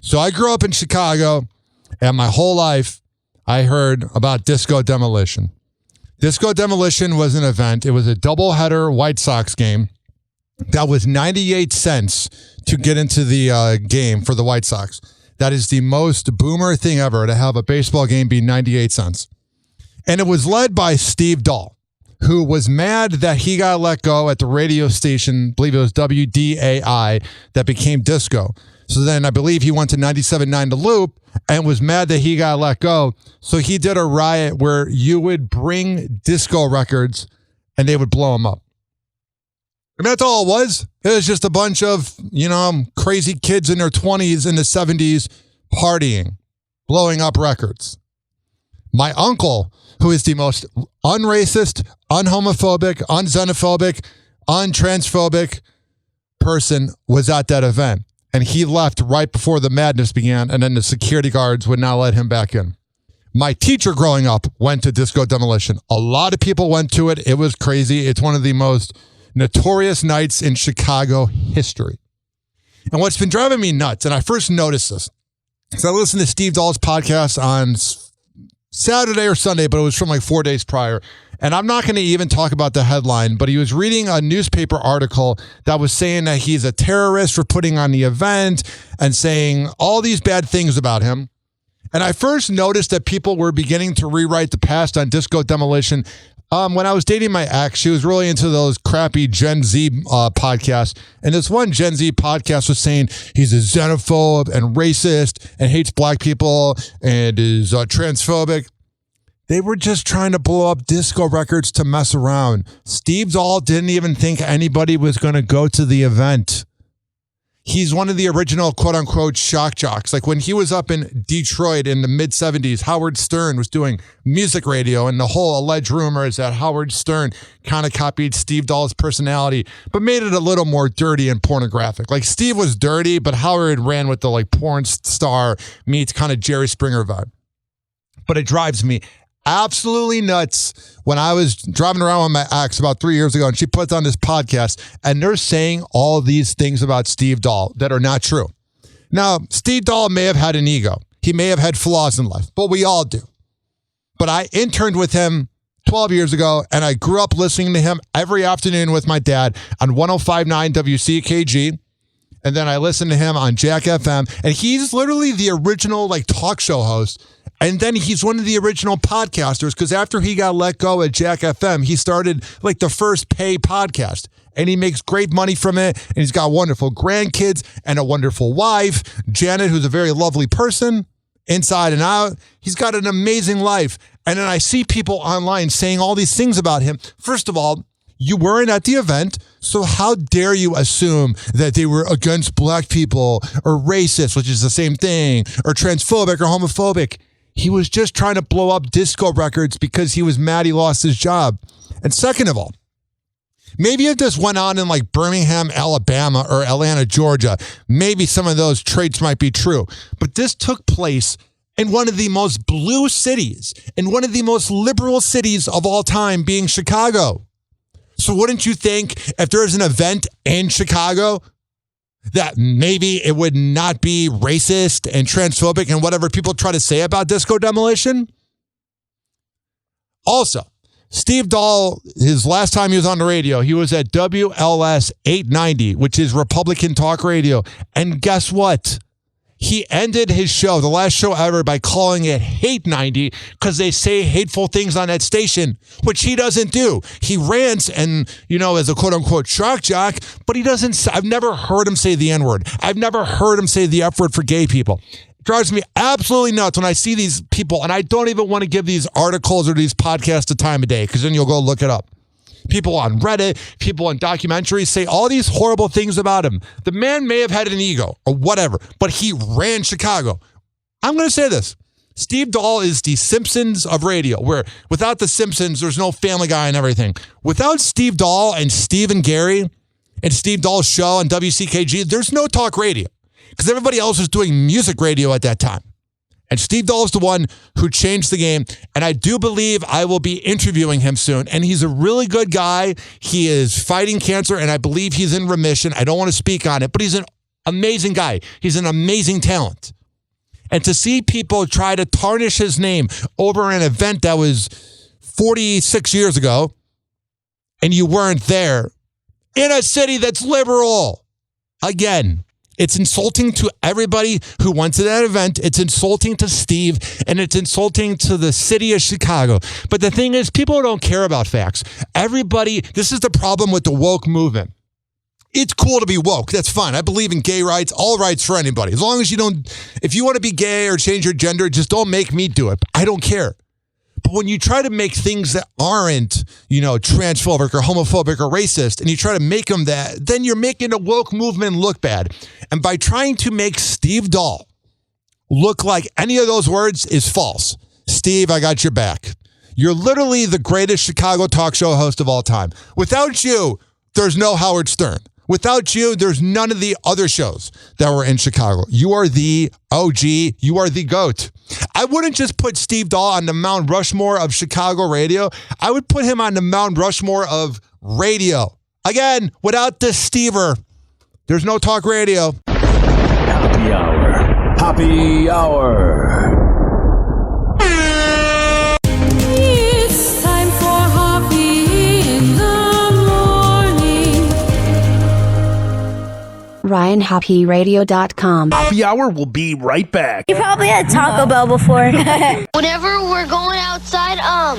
So I grew up in Chicago, and my whole life I heard about Disco Demolition. Disco Demolition was an event. It was a doubleheader White Sox game that was 98 cents to get into the game for the White Sox. That is the most boomer thing ever, to have a baseball game be 98 cents. And it was led by Steve Dahl, who was mad that he got let go at the radio station, I believe it was WDAI, that became Disco. So then I believe he went to 97.9 The Loop and was mad that he got let go. So he did a riot where you would bring disco records and they would blow them up. And that's all it was. It was just a bunch of, crazy kids in their 20s in the 70s partying, blowing up records. My uncle, who is the most unracist, unhomophobic, unxenophobic, untransphobic person, was at that event. And he left right before the madness began, and then the security guards would not let him back in. My teacher growing up went to Disco Demolition. A lot of people went to it. It was crazy. It's one of the most notorious nights in Chicago history. And what's been driving me nuts, and I first noticed this, so I listened to Steve Dahl's podcast on Saturday or Sunday, but it was from like 4 days prior. And I'm not going to even talk about the headline, but he was reading a newspaper article that was saying that he's a terrorist for putting on the event and saying all these bad things about him. And I first noticed that people were beginning to rewrite the past on Disco Demolition. When I was dating my ex, she was really into those crappy Gen Z podcasts. And this one Gen Z podcast was saying he's a xenophobe and racist and hates black people and is transphobic. They were just trying to blow up disco records to mess around. Steve Dahl didn't even think anybody was going to go to the event. He's one of the original quote-unquote shock jocks. Like when he was up in Detroit in the mid-'70s, Howard Stern was doing music radio, and the whole alleged rumor is that Howard Stern kind of copied Steve Dahl's personality, but made it a little more dirty and pornographic. Like Steve was dirty, but Howard ran with the like porn star meets kind of Jerry Springer vibe. But it drives me absolutely nuts when I was driving around with my ex about 3 years ago, and she puts on this podcast, and they're saying all these things about Steve Dahl that are not true. Now, Steve Dahl may have had an ego. He may have had flaws in life, but we all do. But I interned with him 12 years ago, and I grew up listening to him every afternoon with my dad on 105.9 WCKG. And then I listened to him on Jack FM, and he's literally the original like talk show host. And then he's one of the original podcasters, because after he got let go at Jack FM, he started like the first pay podcast. And he makes great money from it. And he's got wonderful grandkids and a wonderful wife, Janet, who's a very lovely person inside and out. He's got an amazing life. And then I see people online saying all these things about him. First of all, you weren't at the event, so how dare you assume that they were against black people or racist, which is the same thing, or transphobic or homophobic. He was just trying to blow up disco records because he was mad he lost his job. And second of all, maybe if this went on in like Birmingham, Alabama, or Atlanta, Georgia, maybe some of those traits might be true. But this took place in one of the most blue cities, in one of the most liberal cities of all time, being Chicago. So wouldn't you think if there was an event in Chicago that maybe it would not be racist and transphobic and whatever people try to say about Disco Demolition? Also, Steve Dahl, his last time he was on the radio, he was at WLS 890, which is Republican talk radio. And guess what? He ended his show, the last show ever, by calling it Hate 90 because they say hateful things on that station, which he doesn't do. He rants and, as a quote-unquote shock jock, but he doesn't. I've never heard him say the N-word. I've never heard him say the F-word for gay people. It drives me absolutely nuts when I see these people, and I don't even want to give these articles or these podcasts the time of day because then you'll go look it up. People on Reddit, people in documentaries say all these horrible things about him. The man may have had an ego or whatever, but he ran Chicago. I'm going to say this. Steve Dahl is the Simpsons of radio, where without the Simpsons, there's no Family Guy and everything. Without Steve Dahl and Steve and Gary and Steve Dahl's show on WCKG, there's no talk radio because everybody else was doing music radio at that time. And Steve Dahl is the one who changed the game. And I do believe I will be interviewing him soon. And he's a really good guy. He is fighting cancer, and I believe he's in remission. I don't want to speak on it, but he's an amazing guy. He's an amazing talent. And to see people try to tarnish his name over an event that was 46 years ago and you weren't there in a city that's liberal. Again, it's insulting to everybody who went to that event. It's insulting to Steve, and it's insulting to the city of Chicago. But the thing is, people don't care about facts. This is the problem with the woke movement. It's cool to be woke. That's fine. I believe in gay rights, all rights for anybody. As long as if you want to be gay or change your gender, just don't make me do it. I don't care. But when you try to make things that aren't, transphobic or homophobic or racist, and you try to make them that, then you're making the woke movement look bad. And by trying to make Steve Dahl look like any of those words is false. Steve, I got your back. You're literally the greatest Chicago talk show host of all time. Without you, there's no Howard Stern. Without you, there's none of the other shows that were in Chicago. You are the OG. You are the GOAT. I wouldn't just put Steve Dahl on the Mount Rushmore of Chicago radio. I would put him on the Mount Rushmore of radio. Again, without the Stever, there's no talk radio. Happy hour. Happy hour. It's time for Hoppe in the morning. RyanHappyRadio.com. Happy hour will be right back. You probably had Taco Bell before. Whenever we're going outside, all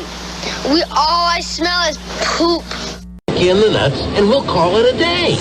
I smell is poop. In the nuts, and we'll call it a day.